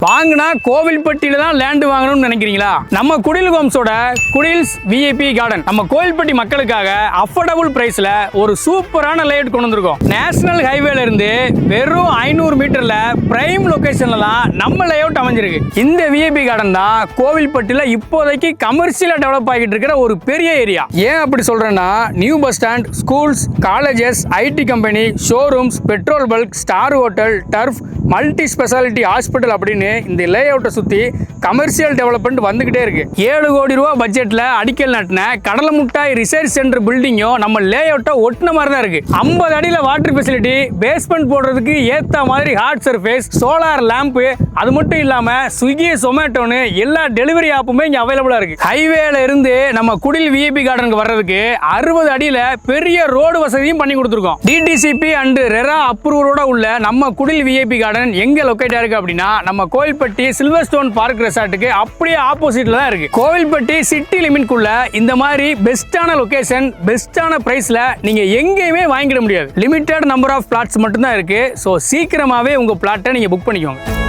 வாங்கினா கோவில்பட்டியில தான் லேண்ட் வாங்கணும்னு நினைக்கிறீங்களா? நம்ம குடில் ஹோம்ஸோட குடில்ஸ் விஐபி கார்டன் நம்ம கோவில்பட்டி மக்களுக்காக அஃபோர்டபுள் பிரைஸ்ல ஒரு சூப்பரான லேஅவுட் கொண்டு வந்திருக்கோம். நேஷனல் ஹைவேல இருந்து வெறும் 500 மீட்டர்ல பிரைம் லொகேஷன்ல தான் நம்ம லேஅவுட் அமைஞ்சிருக்கு. இந்த விஐபி கார்டன் தான் கோவில்பட்டியில இப்போதைக்கு கமர்ஷியலா டெவலப் ஆகிட்டு இருக்கிற ஒரு பெரிய ஏரியா. ஏன் அப்படி சொல்றேன்னா, new bus stand, schools, colleges, IT company, showrooms, petrol bulk, star hotel, turf, multi speciality hospital அப்படின்னு இந்த லேஅவுட்டை சுற்றி கமர்ஷியல் டெவலப்மெண்ட் வந்துகிட்டே இருக்கு. 7 கோடி ரூபா பட்ஜெட்ல அடிக்கல் நட்டின கடலை முட்டாய் ரிசர்ச் சென்டர் பில்டிங்கும் நம்ம லேஅவுட்டை ஒட்டின மாதிரி தான் இருக்கு. 50 அடியில் வாட்டர் ஃபெசிலிட்டி, பேஸ்மெண்ட் போடுறதுக்கு ஏற்ற மாதிரி ஹார்ட் சர்ஃபேஸ், சோலார் லேம்பு, அது மட்டும் இல்லாம ஸ்விக்கி, சொமேட்டோன்னு எல்லா டெலிவரி ஆப்புமே இங்க அவைலபிளா இருக்கு. ஹைவேல இருந்து நம்ம குடில் விஐபி கார்டனுக்கு வர்றதுக்கு 60 அடியில் பெரிய ரோடு வசதியும் பண்ணி கொடுத்துருக்கோம். டிடிசிபி அண்ட் ரெரா அப்ரூவலோட உள்ள நம்ம குடில் விஐபி கார்டன் எங்க லொகேட் இருக்கு அப்படின்னா, நம்ம கோவில்பட்டி சில்வர் ஸ்டோன் பார்க் ரெசார்ட்டுக்கு அப்படியே ஆப்போசிட்ல தான் இருக்கு. கோவில்பட்டி சிட்டி லிமிட்குள்ள இந்த மாதிரி பெஸ்டான லொகேஷன், பெஸ்டான பிரைஸ்ல நீங்க எங்கேயுமே வாங்கிட முடியாது. லிமிட்டட் நம்பர் ஆஃப் பிளாட்ஸ் மட்டும் தான் இருக்கு. ஸோ சீக்கிரமாவே உங்க பிளாட்டை நீங்க புக் பண்ணிக்கோங்க.